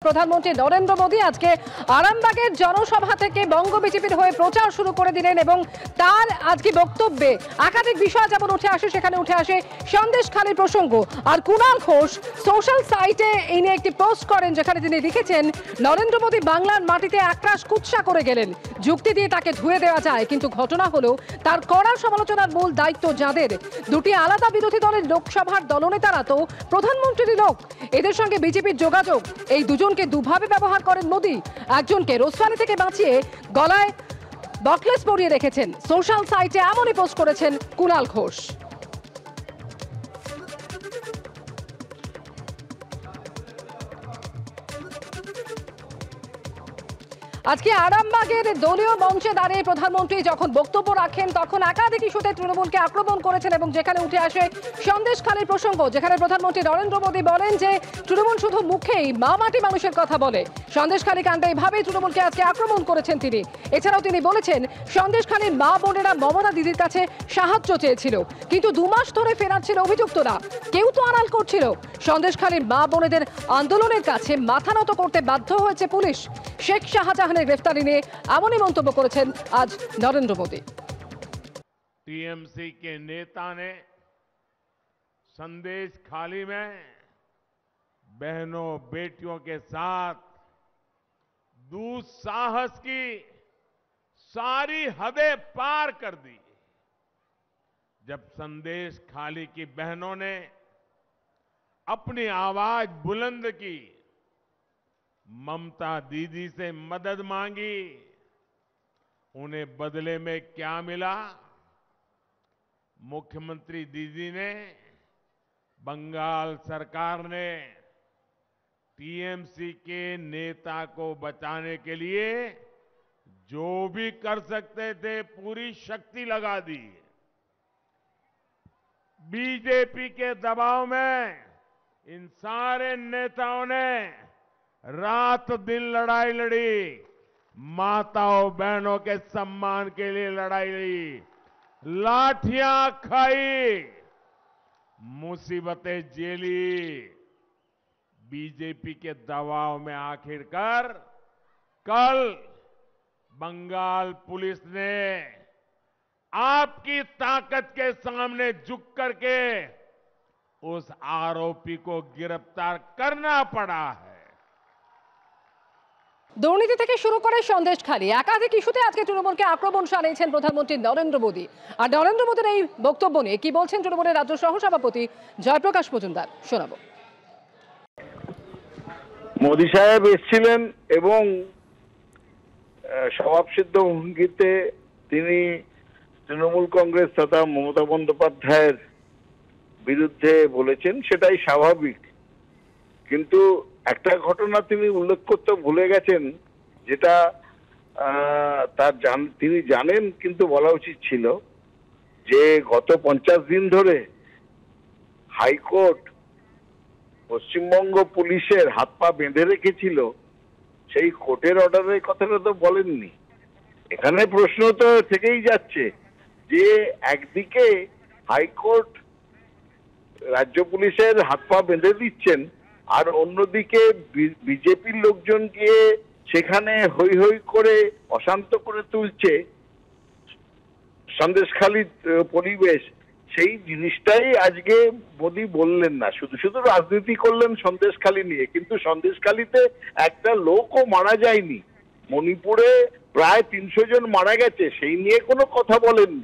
প্রধানমন্ত্রী নরেন্দ্র মোদী আজকে আরামবাগের জনসভা থেকে বঙ্গ বিজেপির হয়ে প্রচার শুরু করে দিলেন এবং তার আজকে বক্তব্যে একাধিক বিষয় যেমন উঠে আসে, সেখানে উঠে আসে সন্দেশখালির প্রসঙ্গ। আর কুণাল ঘোষ সোশ্যাল সাইটে এই নিয়ে একটি পোস্ট করেন, যেখানে তিনি লিখেছেন, নরেন্দ্র মোদী বাংলার মাটিতে একরাশ কুৎসা করে গেলেন, যুক্তি দিয়ে তাকে ধুয়ে দেওয়া যায়, কিন্তু ঘটনা হলো তার কড়া সমালোচনার মূল দায়িত্ব যাদের। দুটি আলাদা বিরোধী দলের লোকসভার দলনেতারা তো প্রধানমন্ত্রীর লোক, এদের সঙ্গে বিজেপির যোগাযোগ। এই দুজনকে দুভাবে ব্যবহার করেন মোদী। একজনকে রোসফানি থেকে বাঁচিয়ে গলায় বকলেস পরিয়ে রেখেছেন। সোশ্যাল সাইটে এমনই পোস্ট করেছেন কুণাল ঘোষ। আজকে আরামবাগের দলীয় মঞ্চে দাঁড়িয়ে প্রধানমন্ত্রী যখন বক্তব্য রাখেন, তখন একাধিক ইস্যুতে তৃণমূলকে আক্রমণ করেছেন এবং যেখানে উঠে আসে সন্দেশখালির প্রসঙ্গ, যেখানে প্রধানমন্ত্রী নরেন্দ্র মোদী বলেন যে তৃণমূল শুধু মুখেই মা মাটি মানুষের কথা বলে। সন্দেশখালি কাণ্ডে এইভাবেই তৃণমূলকে আজকে আক্রমণ করেছেন তিনি। এছাড়াও তিনি বলেছেন, সন্দেশখালির মা বোনেরা মমতা দিদির কাছে সাহায্য চেয়েছিল, কিন্তু 2 মাস ধরে ফেরাচ্ছিল অভিযুক্তরা, কেউ তো আড়াল করছিল। সন্দেশখালির মা বোনেদের আন্দোলনের কাছে মাথা নত করতে বাধ্য হয়েছে পুলিশ। শেখ শাহজাহানের গ্রেফতারি নিয়ে এমনই মন্তব্য করেছেন আজ নরেন্দ্র মোদী। टीएमसी के नेता ने संदेश खाली में बहनों बेटियों के साथ दुस्साहस की सारी हदें पार कर दी। जब संदेश खाली की बहनों ने अपनी आवाज बुलंद की, ममता दीदी से मदद मांगी, उन्हें बदले में क्या मिला? मुख्यमंत्री दीदी ने, बंगाल सरकार ने टीएमसी के नेता को बचाने के लिए जो भी कर सकते थे पूरी शक्ति लगा दी। बीजेपी के दबाव में इन सारे नेताओं ने रात दिन लड़ाई लड़ी, माताओं बहनों के सम्मान के लिए लड़ाई लड़ी, लाठियां खाई, मुसीबतें झेली। बीजेपी के दबाव में आखिरकार कल बंगाल पुलिस ने आपकी ताकत के सामने झुक करके उस आरोपी को गिरफ्तार करना पड़ा है। দুর্নীতি থেকে শুরু করে সন্দেশখালি একাধিক ইস্যুতে আজকে তৃণমূলকে আক্রমণ চালিয়েছেন প্রধানমন্ত্রী নরেন্দ্র মোদী। আর নরেন্দ্র মোদীর এই বক্তব্য নিয়ে কি বলছেন তৃণমূলের রাজ্য সহসভাপতি জয়প্রকাশ মজুমদার, শোনাবো। মোদী সাহেব এসেছিলেন এবং স্বভাবসিদ্ধ ভঙ্গিতে তিনি তৃণমূল কংগ্রেস তথা মমতা বন্দ্যোপাধ্যায়ের বিরুদ্ধে বলেছেন, সেটাই স্বাভাবিক। কিন্তু একটা ঘটনা তিনি উল্লেখ করতে ভুলে গেছেন, যেটা তিনি জানেন কিন্তু বলা উচিত ছিল, যে গত 50 দিন ধরে হাইকোর্ট পশ্চিমবঙ্গ পুলিশের হাত পা বেঁধে রেখেছিল, সেই কোর্টের অর্ডারের কথাটা তো বলেননি। এখানে প্রশ্ন তো থেকেই যাচ্ছে যে একদিকে হাইকোর্ট রাজ্য পুলিশের হাত পা বেঁধে দিচ্ছেন, আর অন্যদিকে বিজেপির লোকজন গিয়ে সেখানে হৈ হৈ করে অশান্ত করে তুলছে সন্দেশখালির পরিবেশ। সেই জিনিসটাই আজকে মোদী বললেন না, শুধু শুধু রাজনীতি করলেন সন্দেশখালি নিয়ে, কিন্তু সন্দেশখালিতে একটা লোকও মারা যায়নি। মণিপুরে প্রায় 300 জন মারা গেছে, সেই নিয়ে কোনো কথা বলেননি।